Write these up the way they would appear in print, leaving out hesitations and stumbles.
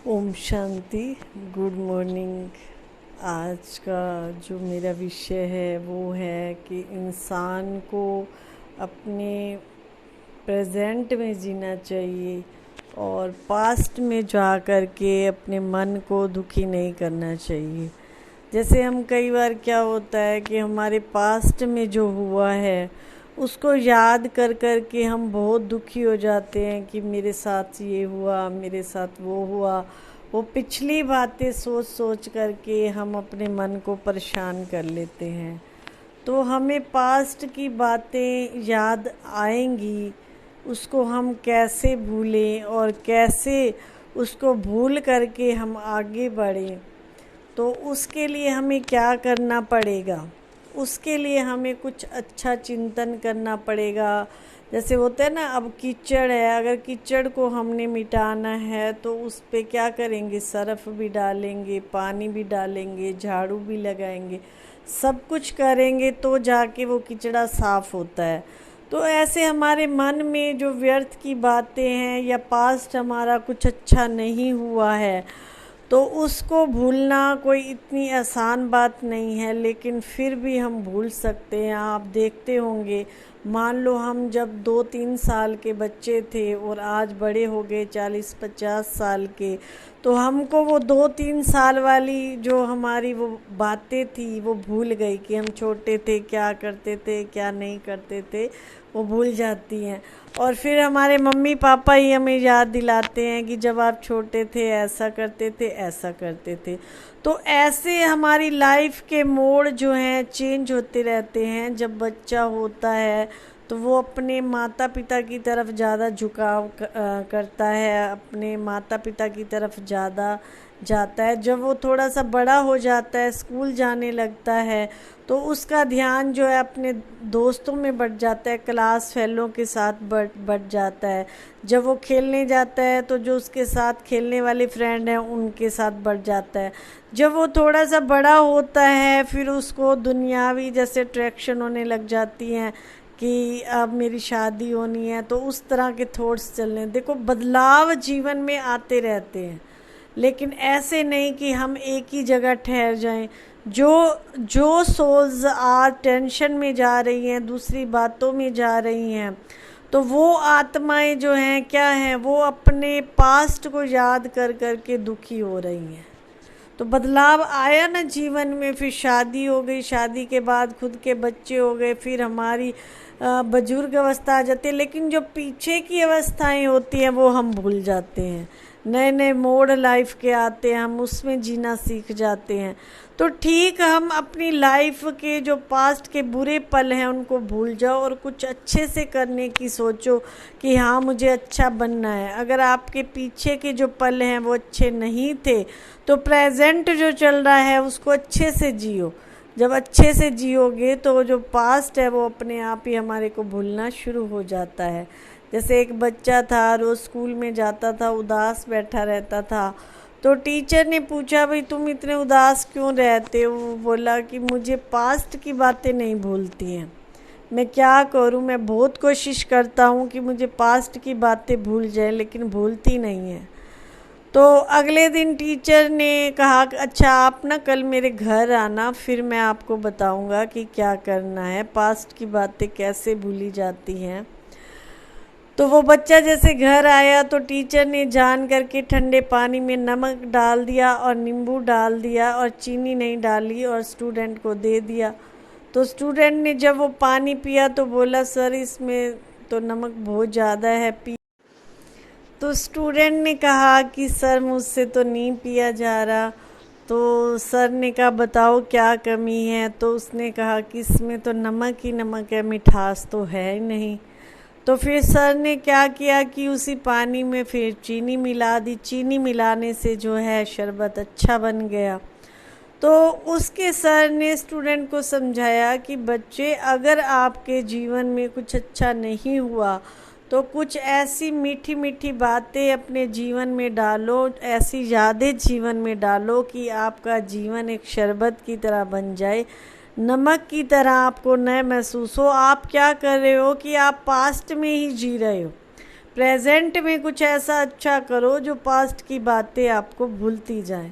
Om Shanti. Good morning. आज का जो मेरा विषय है वो है कि इंसान को अपने प्रेजेंट में जीना चाहिए और पास्ट में जा कर के अपने मन को दुखी नहीं करना चाहिए। जैसे हम कई बार क्या होता है कि हमारे पास्ट में जो हुआ है उसको याद कर कर के हम बहुत दुखी हो जाते हैं कि मेरे साथ ये हुआ, मेरे साथ वो हुआ। वो पिछली बातें सोच सोच कर के हम अपने मन को परेशान कर लेते हैं। तो हमें पास्ट की बातें याद आएंगी, उसको हम कैसे भूलें और कैसे उसको भूल करके हम आगे बढ़ें। तो उसके लिए हमें क्या करना पड़ेगा? उसके लिए हमें कुछ अच्छा चिंतन करना पड़ेगा। जैसे होता है ना, अब कीचड़ है, अगर कीचड़ को हमने मिटाना है तो उस पे क्या करेंगे? सरफ भी डालेंगे, पानी भी डालेंगे, झाड़ू भी लगाएंगे, सब कुछ करेंगे तो जाके वो कीचड़ा साफ होता है। तो ऐसे हमारे मन में जो व्यर्थ की बातें हैं या पास्ट हमारा कुछ अच्छा नहीं हुआ है तो उसको भूलना कोई इतनी आसान बात नहीं है, लेकिन फिर भी हम भूल सकते हैं। आप देखते होंगे, मान लो हम जब 2-3 साल के बच्चे थे और आज बड़े हो गए 40-50 साल के, तो हमको वो 2-3 साल वाली जो हमारी वो बातें थी वो भूल गई कि हम छोटे थे, क्या करते थे क्या नहीं करते थे, वो भूल जाती हैं। और फिर हमारे मम्मी पापा ही हमें याद दिलाते हैं कि जब आप छोटे थे ऐसा करते थे, ऐसा करते थे। तो ऐसे हमारी लाइफ के मोड़ जो हैं चेंज होते रहते हैं। जब बच्चा होता है तो वो अपने माता पिता की तरफ ज़्यादा झुकाव करता है, अपने माता पिता की तरफ ज़्यादा जाता है। जब वो थोड़ा सा बड़ा हो जाता है, स्कूल जाने लगता है, तो उसका ध्यान जो है अपने दोस्तों में बढ़ जाता है, क्लास फेलों के साथ बढ़ जाता है। जब वो खेलने जाता है तो जो उसके साथ खेलने वाले फ्रेंड हैं उनके साथ बढ़ जाता है। जब वो थोड़ा सा बड़ा होता है फिर उसको दुनियावी जैसे अट्रैक्शन होने लग जाती हैं कि अब मेरी शादी होनी है, तो उस तरह के थॉट्स चलने। देखो, बदलाव जीवन में आते रहते हैं, लेकिन ऐसे नहीं कि हम एक ही जगह ठहर जाएं। जो जो सोल्स आज टेंशन में जा रही हैं, दूसरी बातों में जा रही हैं, तो वो आत्माएं जो हैं क्या हैं, वो अपने पास्ट को याद कर कर के दुखी हो रही हैं। तो बदलाव आया ना जीवन में, फिर शादी हो गई, शादी के बाद खुद के बच्चे हो गए, फिर हमारी बुजुर्ग अवस्था आ जाती है, लेकिन जो पीछे की अवस्थाएं होती हैं वो हम भूल जाते हैं। नए नए मोड़ लाइफ के आते हैं, हम उसमें जीना सीख जाते हैं। तो ठीक, हम अपनी लाइफ के जो पास्ट के बुरे पल हैं उनको भूल जाओ और कुछ अच्छे से करने की सोचो कि हाँ मुझे अच्छा बनना है। अगर आपके पीछे के जो पल हैं वो अच्छे नहीं थे तो प्रेजेंट जो चल रहा है उसको अच्छे से जियो। जब अच्छे से जियोगे तो जो पास्ट है वो अपने आप ही हमारे को भूलना शुरू हो जाता है। जैसे एक बच्चा था, रोज़ स्कूल में जाता था, उदास बैठा रहता था, तो टीचर ने पूछा, भाई तुम इतने उदास क्यों रहते हो? वो बोला कि मुझे पास्ट की बातें नहीं भूलती हैं, मैं क्या करूं, मैं बहुत कोशिश करता हूं कि मुझे पास्ट की बातें भूल जाए लेकिन भूलती नहीं है। तो अगले दिन टीचर ने कहा, अच्छा आप ना कल मेरे घर आना, फिर मैं आपको बताऊंगा कि क्या करना है, पास्ट की बातें कैसे भूली जाती हैं। तो वो बच्चा जैसे घर आया तो टीचर ने जान करके ठंडे पानी में नमक डाल दिया और नींबू डाल दिया और चीनी नहीं डाली और स्टूडेंट को दे दिया। तो स्टूडेंट ने जब वो पानी पिया तो बोला, सर इसमें तो नमक बहुत ज़्यादा है, पी। तो स्टूडेंट ने कहा कि सर मुझसे तो नहीं पिया जा रहा। तो सर ने कहा बताओ क्या कमी है? तो उसने कहा कि इसमें तो नमक ही नमक है, मिठास तो है ही नहीं। तो फिर सर ने क्या किया कि उसी पानी में फिर चीनी मिला दी। चीनी मिलाने से जो है शरबत अच्छा बन गया। तो उसके सर ने स्टूडेंट को समझाया कि बच्चे, अगर आपके जीवन में कुछ अच्छा नहीं हुआ तो कुछ ऐसी मीठी मीठी बातें अपने जीवन में डालो, ऐसी यादें जीवन में डालो कि आपका जीवन एक शरबत की तरह बन जाए, नमक की तरह आपको न महसूस हो। आप क्या कर रहे हो कि आप पास्ट में ही जी रहे हो। प्रेजेंट में कुछ ऐसा अच्छा करो जो पास्ट की बातें आपको भूलती जाए।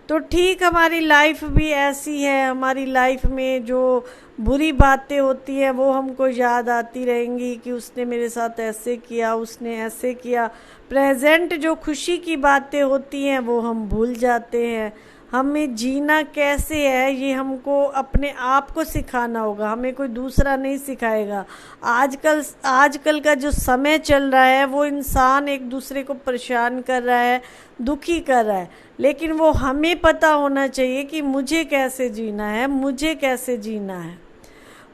तो ठीक हमारी लाइफ भी ऐसी है, हमारी लाइफ में जो बुरी बातें होती हैं वो हमको याद आती रहेंगी कि उसने मेरे साथ ऐसे किया, उसने ऐसे किया। प्रेजेंट जो खुशी की बातें होती हैं वो हम भूल जाते हैं। हमें जीना कैसे है ये हमको अपने आप को सिखाना होगा, हमें कोई दूसरा नहीं सिखाएगा। आजकल का जो समय चल रहा है वो इंसान एक दूसरे को परेशान कर रहा है, दुखी कर रहा है, लेकिन वो हमें पता होना चाहिए कि मुझे कैसे जीना है, मुझे कैसे जीना है।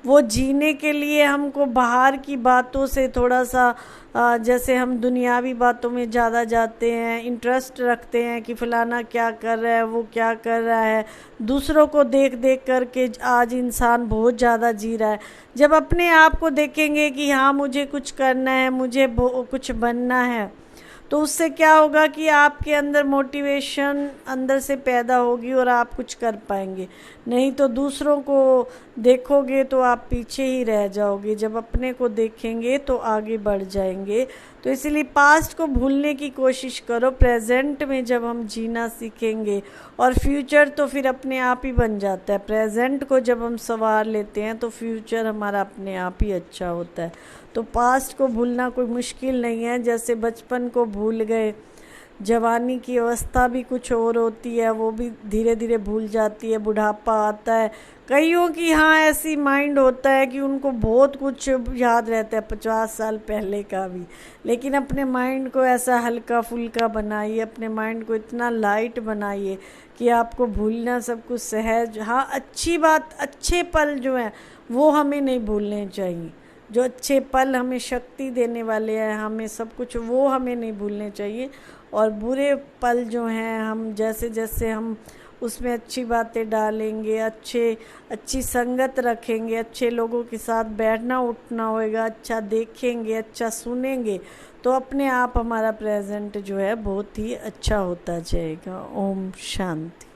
वो जीने के लिए हमको बाहर की बातों से थोड़ा सा जैसे हम दुनियावी बातों में ज़्यादा जाते हैं, इंटरेस्ट रखते हैं कि फ़लाना क्या कर रहा है, वो क्या कर रहा है, दूसरों को देख देख करके आज इंसान बहुत ज़्यादा जी रहा है। जब अपने आप को देखेंगे कि हाँ मुझे कुछ करना है, मुझे कुछ बनना है, तो उससे क्या होगा कि आपके अंदर मोटिवेशन अंदर से पैदा होगी और आप कुछ कर पाएंगे। नहीं तो दूसरों को देखोगे तो आप पीछे ही रह जाओगे, जब अपने को देखेंगे तो आगे बढ़ जाएंगे। तो इसीलिए पास्ट को भूलने की कोशिश करो, प्रेजेंट में जब हम जीना सीखेंगे, और फ्यूचर तो फिर अपने आप ही बन जाता है। प्रेजेंट को जब हम संवार लेते हैं तो फ्यूचर हमारा अपने आप ही अच्छा होता है। तो पास्ट को भूलना कोई मुश्किल नहीं है, जैसे बचपन को भूल गए, जवानी की अवस्था भी कुछ और होती है, वो भी धीरे धीरे भूल जाती है, बुढ़ापा आता है। कईयों की हाँ ऐसी माइंड होता है कि उनको बहुत कुछ याद रहता है 50 साल पहले का भी, लेकिन अपने माइंड को ऐसा हल्का फुल्का बनाइए, अपने माइंड को इतना लाइट बनाइए कि आपको भूलना सब कुछ सहज। हाँ अच्छी बात, अच्छे पल जो हैं वो हमें नहीं भूलने चाहिए, जो अच्छे पल हमें शक्ति देने वाले हैं, हमें सब कुछ, वो हमें नहीं भूलने चाहिए। और बुरे पल जो हैं हम जैसे जैसे हम उसमें अच्छी बातें डालेंगे, अच्छी संगत रखेंगे, अच्छे लोगों के साथ बैठना उठना होएगा, अच्छा देखेंगे, अच्छा सुनेंगे, तो अपने आप हमारा प्रेजेंट जो है बहुत ही अच्छा होता जाएगा। ओम शांति।